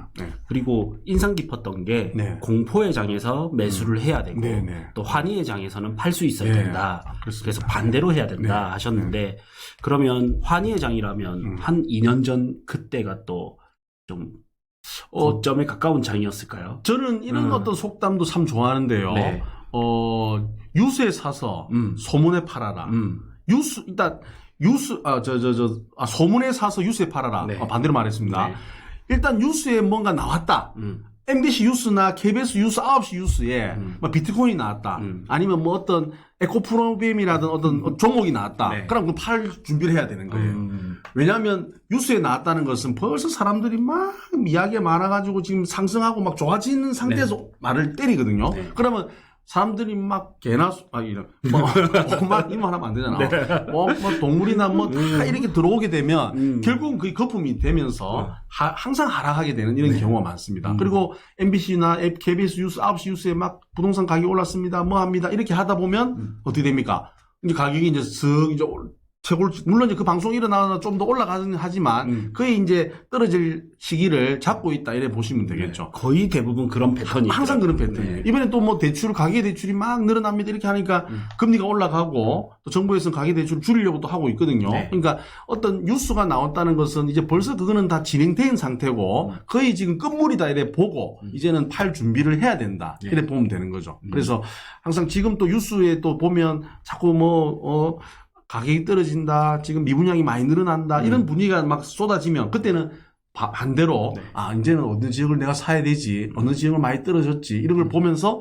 맞습니다. 네. 그리고 인상 깊었던 게 네. 공포의 장에서 매수를 해야 되고 네, 네. 또 환희의 장에서는 팔 수 있어야 네. 된다. 그렇습니다. 그래서 반대로 해야 된다 네. 하셨는데 그러면 환희의 장이라면 한 2년 전 그때가 또 좀 고점에 가까운 장이었을까요? 저는 이런 어떤 속담도 참 좋아하는데요. 네. 유수에 사서 소문에 팔아라. 유수, 일단, 소문에 사서 유수에 팔아라. 네. 반대로 말했습니다. 네. 일단 유수에 뭔가 나왔다. MBC 뉴스나 KBS 뉴스 9시 뉴스에 뭐 비트코인이 나왔다. 아니면 뭐 어떤 에코프로비엠이라든 어떤 종목이 나왔다. 네. 그럼 팔 준비를 해야 되는 거예요. 왜냐하면 뉴스에 나왔다는 것은 벌써 사람들이 막 이야기가 많아가지고 지금 상승하고 막 좋아지는 상태에서 말을 때리거든요. 네. 그러면 사람들이 막 개나 이런 이만 하면 안 되잖아. 뭐 동물이나 뭐 다 이렇게 들어오게 되면 결국은 그게 거품이 되면서 항상 하락하게 되는 이런 경우가 많습니다. 그리고 MBC나 KBS 뉴스 9시 뉴스에 막 부동산 가격이 올랐습니다. 뭐 합니다. 이렇게 하다 보면 어떻게 됩니까? 이제 가격이 이제 쓱 이제 최고 물론 이제 그 방송이 일어나서 좀 더 올라가긴 하지만 거의 이제 떨어질 시기를 잡고 있다 이래 보시면 되겠죠. 거의 대부분 그런 패턴이 항상 있더라고요. 그런 패턴이에요. 이번에 또 뭐 대출 가계 대출이 막 늘어납니다 이렇게 하니까 금리가 올라가고 또 정부에서는 가계 대출을 줄이려고 또 하고 있거든요. 네. 그러니까 어떤 뉴스가 나왔다는 것은 이제 벌써 그거는 다 진행된 상태고 거의 지금 끝물이다 이래 보고 이제는 팔 준비를 해야 된다 이래 보면 되는 거죠. 그래서 항상 지금 또 뉴스에 또 보면 자꾸 가격이 떨어진다. 지금 미분양이 많이 늘어난다. 이런 분위기가 막 쏟아지면 그때는 반대로 이제는 어느 지역을 내가 사야 되지. 어느 지역을 많이 떨어졌지. 이런 걸 보면서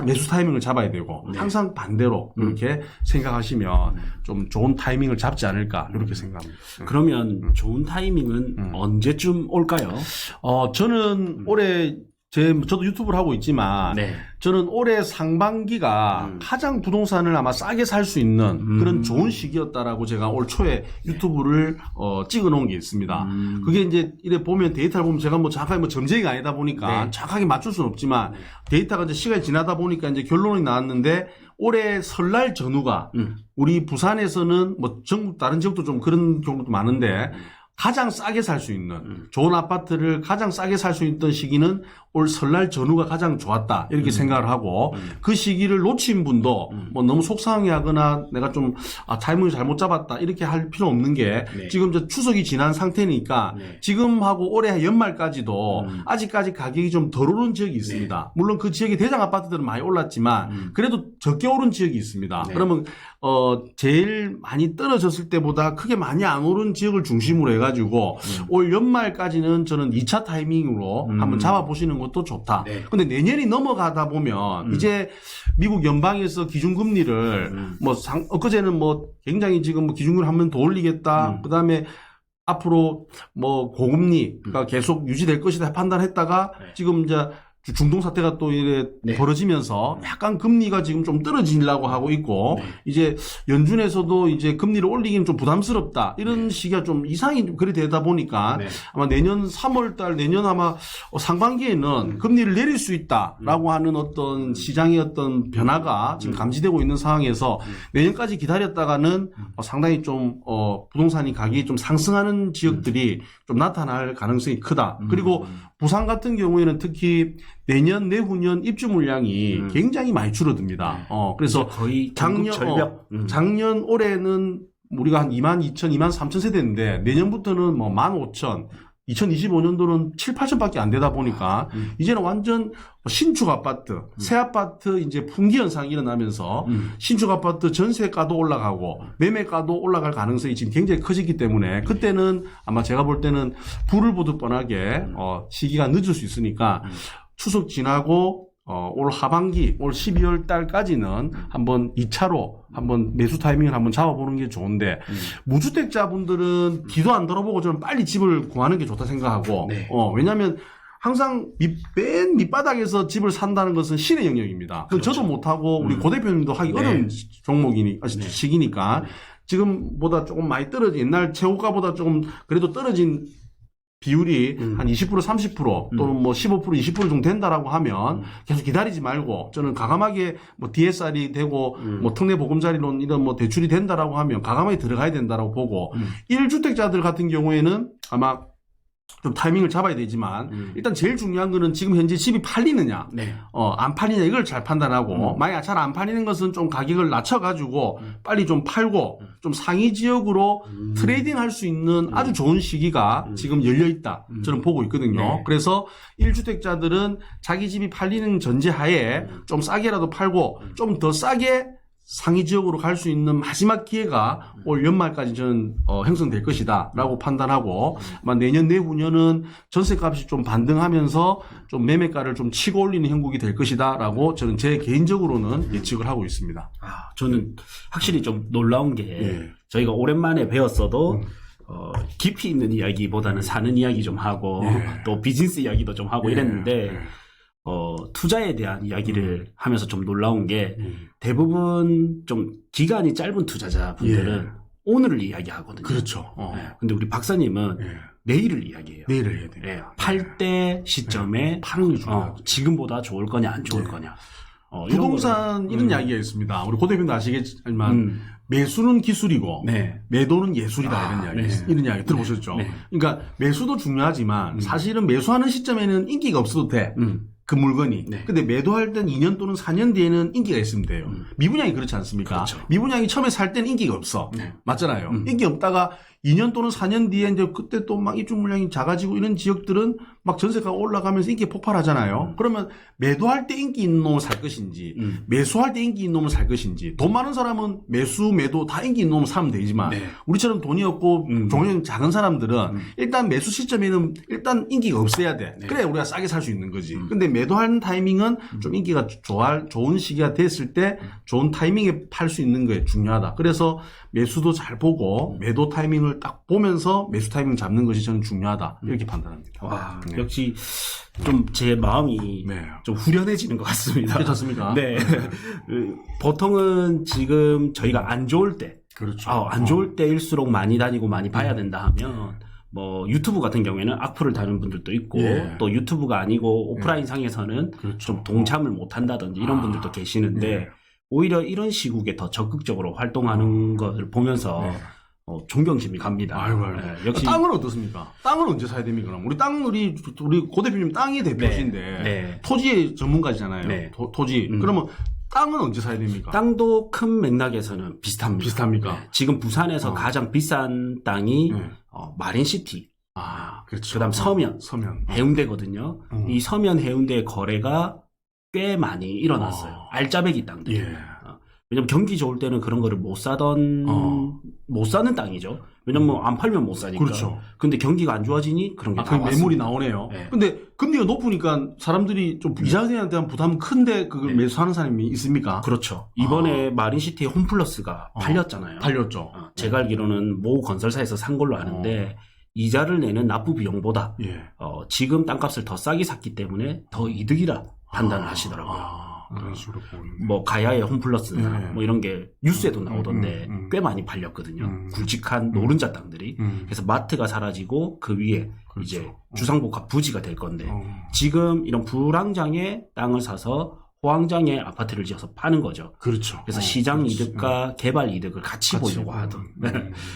매수 타이밍을 잡아야 되고 항상 반대로 이렇게 생각하시면 좀 좋은 타이밍을 잡지 않을까 이렇게 생각합니다. 그러면 좋은 타이밍은 언제쯤 올까요? 저는 올해 저도 유튜브를 하고 있지만 네. 저는 올해 상반기가 가장 부동산을 아마 싸게 살 수 있는 그런 좋은 시기였다라고 제가 올 초에 유튜브를 찍어 놓은 게 있습니다. 그게 이제 이래 보면 데이터를 보면 제가 뭐 정확하게 뭐 점쟁이가 아니다 보니까 정확하게 맞출 수는 없지만 데이터가 이제 시간이 지나다 보니까 이제 결론이 나왔는데 올해 설날 전후가 우리 부산에서는 뭐 전국 다른 지역도 좀 그런 경우도 많은데 가장 싸게 살 수 있는 좋은 아파트를 가장 싸게 살 수 있던 시기는 올 설날 전후가 가장 좋았다 이렇게 생각을 하고 그 시기를 놓친 분도 뭐 너무 속상해하거나 내가 좀 타이밍을 잘못 잡았다 이렇게 할 필요 없는 게 지금 이제 추석이 지난 상태니까 지금하고 올해 연말까지도 아직까지 가격이 좀 덜 오른 지역이 있습니다. 물론 그 지역의 대장 아파트들은 많이 올랐지만 그래도 적게 오른 지역이 있습니다. 그러면 제일 많이 떨어졌을 때보다 크게 많이 안 오른 지역을 중심으로 해가지고 올 연말까지는 저는 2차 타이밍으로 한번 잡아보시는 것도 좋다. 근데 내년이 넘어가다 보면 이제 미국 연방에서 기준금리를 엊그제는 뭐 굉장히 지금 뭐 기준금리 한 번 더 올리겠다. 그 다음에 앞으로 뭐 고금리가 계속 유지될 것이다 판단했다가 지금 이제 중동 사태가 또 이래 벌어지면서 약간 금리가 지금 좀 떨어지려고 하고 있고 이제 연준에서도 이제 금리를 올리기는 좀 부담스럽다 이런 시기가 좀 이상이 좀 그리 되다 보니까 아마 내년 3월달 내년 아마 상반기에는 금리를 내릴 수 있다라고 하는 어떤 시장의 어떤 변화가 지금 감지되고 있는 상황에서 내년까지 기다렸다가는 상당히 좀 부동산이 가격이 좀 상승하는 지역들이 좀 나타날 가능성이 크다. 그리고 부산 같은 경우에는 특히 내년 내후년 입주 물량이 굉장히 많이 줄어듭니다. 그래서 거의 작년 올해는 우리가 한 22,000, 23,000 세대인데 내년부터는 뭐 15,000, 2025년도는 7, 8천밖에 안 되다 보니까 이제는 완전 신축 아파트, 새 아파트 이제 품귀 현상이 일어나면서 신축 아파트 전세가도 올라가고 매매가도 올라갈 가능성이 지금 굉장히 커지기 때문에 그때는 아마 제가 볼 때는 불을 보듯 뻔하게 시기가 늦을 수 있으니까 추석 지나고 올 하반기, 올 12월 달까지는 한번 2차로 한번 매수 타이밍을 한번 잡아보는 게 좋은데 무주택자분들은 뒤도 안 돌아보고 저는 빨리 집을 구하는 게 좋다 생각하고 왜냐하면 항상 맨 밑바닥에서 집을 산다는 것은 신의 영역입니다. 그렇죠. 저도 못하고 우리 고 대표님도 하기 어려운 시기니까 지금보다 조금 많이 떨어진 옛날 최고가보다 조금 그래도 떨어진 비율이 한 20%, 30% 또는 뭐 15%, 20% 정도 된다라고 하면 계속 기다리지 말고 저는 과감하게 뭐 DSR이 되고 뭐 특례 보금자리론 이런 뭐 대출이 된다라고 하면 과감하게 들어가야 된다라고 보고 1주택자들 같은 경우에는 아마 좀 타이밍을 잡아야 되지만 일단 제일 중요한 거는 지금 현재 집이 팔리느냐 네. 안 팔리냐 이걸 잘 판단하고 만약 잘 안 팔리는 것은 좀 가격을 낮춰가지고 빨리 좀 팔고 좀 상위 지역으로 트레이딩 할 수 있는 아주 좋은 시기가 지금 열려 있다 저는 보고 있거든요. 네. 그래서 1주택자들은 자기 집이 팔리는 전제하에 좀 싸게라도 팔고 좀 더 싸게 상위 지역으로 갈 수 있는 마지막 기회가 올 연말까지 저는 형성될 것이다라고 판단하고 아마 내년 내후년은 전세값이 좀 반등하면서 좀 매매가를 좀 치고 올리는 형국이 될 것이다라고 저는 제 개인적으로는 예측을 하고 있습니다. 저는 확실히 좀 놀라운 게 예. 저희가 오랜만에 배웠어도 깊이 있는 이야기보다는 사는 이야기 좀 하고 예. 또 비즈니스 이야기도 좀 하고 예. 이랬는데 예. 투자에 대한 이야기를 하면서 좀 놀라운 게 대부분 좀 기간이 짧은 투자자분들은 예. 오늘을 이야기하거든요. 그렇죠. 네. 근데 우리 박사님은 예. 내일을 이야기해요. 내일을 해야 돼요. 예. 팔 때 시점에 파는 게 중요하죠. 지금보다 좋을 거냐 안 좋을 네. 거냐. 부동산 이런 이야기가 있습니다. 우리 고 대표님도 아시겠지만 매수는 기술이고 네. 매도는 예술이다 이런 이야기 네. 이런 이야기 들어보셨죠? 네. 그러니까 매수도 중요하지만 사실은 매수하는 시점에는 인기가 없어도 돼. 그 물건이. 네. 근데 매도할 땐 2년 또는 4년 뒤에는 인기가 있으면 돼요. 미분양이 그렇지 않습니까? 그렇죠. 미분양이 처음에 살 때는 인기가 없어. 네. 맞잖아요. 인기 없다가 2년 또는 4년 뒤에 이제 그때 또 막 입주 물량이 작아지고 이런 지역들은 막 전세가 올라가면서 인기 폭발하잖아요. 그러면 매도할 때 인기 있는 놈을 살 것인지 매수할 때 인기 있는 놈을 살 것인지 돈 많은 사람은 매수, 매도 다 인기 있는 놈을 사면 되지만 네. 우리처럼 돈이 없고 종류는 작은 사람들은 일단 매수 시점에는 일단 인기가 없어야 돼. 네. 그래 우리가 싸게 살 수 있는 거지. 근데 매도하는 타이밍은 좀 인기가 좋은 시기가 됐을 때 좋은 타이밍에 팔 수 있는 게 중요하다. 그래서 매수도 잘 보고 매도 타이밍을 딱 보면서 매수 타이밍 잡는 것이 저는 중요하다. 이렇게 판단합니다. 와, 네. 역시 좀 제 마음이 네. 좀 후련해지는 것 같습니다. 괜찮습니까? 네. 보통은 지금 저희가 안 좋을 때, 그렇죠. 안 좋을 때일수록 많이 다니고 많이 봐야 된다 하면, 뭐 유튜브 같은 경우에는 악플을 다는 분들도 있고 예. 또 유튜브가 아니고 오프라인 상에서는 그렇죠. 좀 동참을 못 한다든지 이런 분들도 계시는데 네. 오히려 이런 시국에 더 적극적으로 활동하는 것을 보면서 네. 존경심이 갑니다. 아이고. 네, 역시 땅은 어떻습니까? 땅은 언제 사야 됩니까? 그럼 우리 땅 우리 고 대표님 땅의 대표신데 네. 토지의 전문가시잖아요. 네. 토지. 그러면 땅은 언제 사야 됩니까? 땅도 큰 맥락에서는 비슷합니다. 비슷합니까? 네, 지금 부산에서 가장 비싼 땅이 네. 마린시티, 그렇죠. 그다음 서면, 서면. 해운대거든요. 이 서면 해운대 거래가 꽤 많이 일어났어요. 알짜배기 땅들. 예. 왜냐면 경기 좋을 때는 그런 거를 못 사는 땅이죠. 왜냐면 안 팔면 못 사니까. 그렇죠. 근데 경기가 안 좋아지니 그런 게 그 나왔습니다. 매물이 나오네요. 네. 근데 금리가 높으니까 사람들이 좀 이자세에 대한 부담 큰데 그걸 매수하는 사람이 있습니까? 그렇죠. 이번에 마린시티 홈플러스가 팔렸잖아요. 팔렸죠. 제가 알기로는 모 건설사에서 산 걸로 아는데 이자를 내는 납부 비용보다 예. 지금 땅값을 더 싸게 샀기 때문에 더 이득이라 판단을 하시더라고요. 그런 식으로 보이네. 뭐 가야의 홈플러스나 네. 뭐 이런 게 뉴스에도 나오던데 꽤 많이 팔렸거든요. 굵직한 노른자 땅들이. 그래서 마트가 사라지고 그 위에 그렇죠. 이제 주상복합 부지가 될 건데 지금 이런 불황장에 땅을 사서 호황장에 아파트를 지어서 파는 거죠. 그렇죠. 그래서 시장 그렇지. 이득과 개발 이득을 같이 보려고 보는. 하던.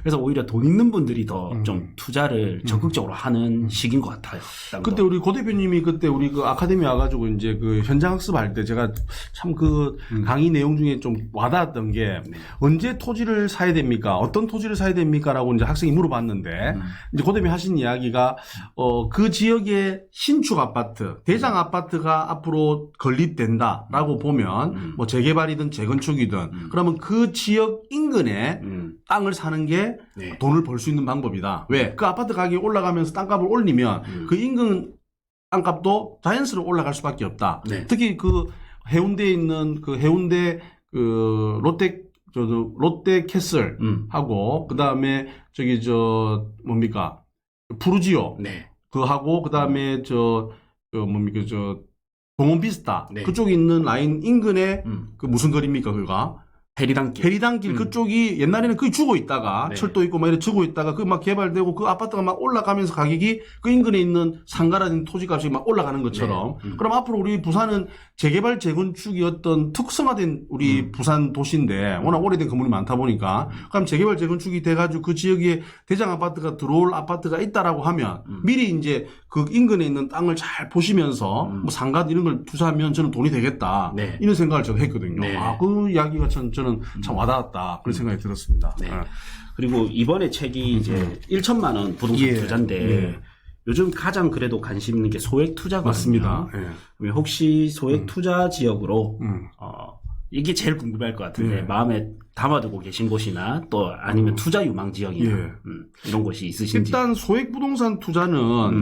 그래서 오히려 돈 있는 분들이 더 좀 투자를 적극적으로 하는 시기인 것 같아요. 땅도. 그때 우리 고 대표님이 그때 우리 그 아카데미 와가지고 이제 그 현장 학습할 때 제가 참 그 강의 내용 중에 좀 와닿았던 게 언제 토지를 사야 됩니까? 어떤 토지를 사야 됩니까? 라고 이제 학생이 물어봤는데 이제 고 대표님이 하신 이야기가 그 지역의 신축 아파트, 대장 아파트가 앞으로 건립된다라고 보면 뭐 재개발이든 재건축이든 그러면 그 지역 인근에 땅을 사는 게 네. 돈을 벌 수 있는 방법이다. 왜? 그 아파트 가격이 올라가면서 땅값을 올리면 그 인근 땅값도 자연스럽게 올라갈 수밖에 없다. 네. 특히 그 해운대에 있는 그 해운대 그 롯데 캐슬 하고 그 다음에 저기 뭡니까 푸르지오 네. 그 하고 그 다음에 뭡니까 동원 비스타 네. 그쪽에 있는 라인 인근에 그 무슨 거리입니까 그가 해리단길 그쪽이 옛날에는 거의 죽어 있다가 네. 철도 있고 막 이렇게 죽어 있다가 그 막 개발되고 그 아파트가 막 올라가면서 가격이 그 인근에 있는 상가라든 토지값이 막 올라가는 것처럼 그럼 앞으로 우리 부산은 재개발 재건축이 어떤 특성화된 우리 부산 도시인데 워낙 오래된 건물이 많다 보니까 그럼 재개발 재건축이 돼가지고 그 지역에 대장 아파트가 들어올 아파트가 있다라고 하면 미리 이제 그 인근에 있는 땅을 잘 보시면서 뭐 상가 이런 걸 투자하면 저는 돈이 되겠다 네. 이런 생각을 제가 했거든요. 네. 아, 그 이야기가 저는 참 와닿았다 그런 생각이 들었습니다. 네. 그리고 이번에 책이 이제 1천만 원 부동산 예. 투자인데 예. 요즘 가장 그래도 관심 있는 게 소액 투자거든요. 맞습니다. 예. 그러면 혹시 소액 투자 지역으로 음. 이게 제일 궁금할 것 같은데 예. 마음에 담아두고 계신 곳이나 또 아니면 투자 유망 지역이나 예. 이런 곳이 있으신지. 일단 소액 부동산 투자는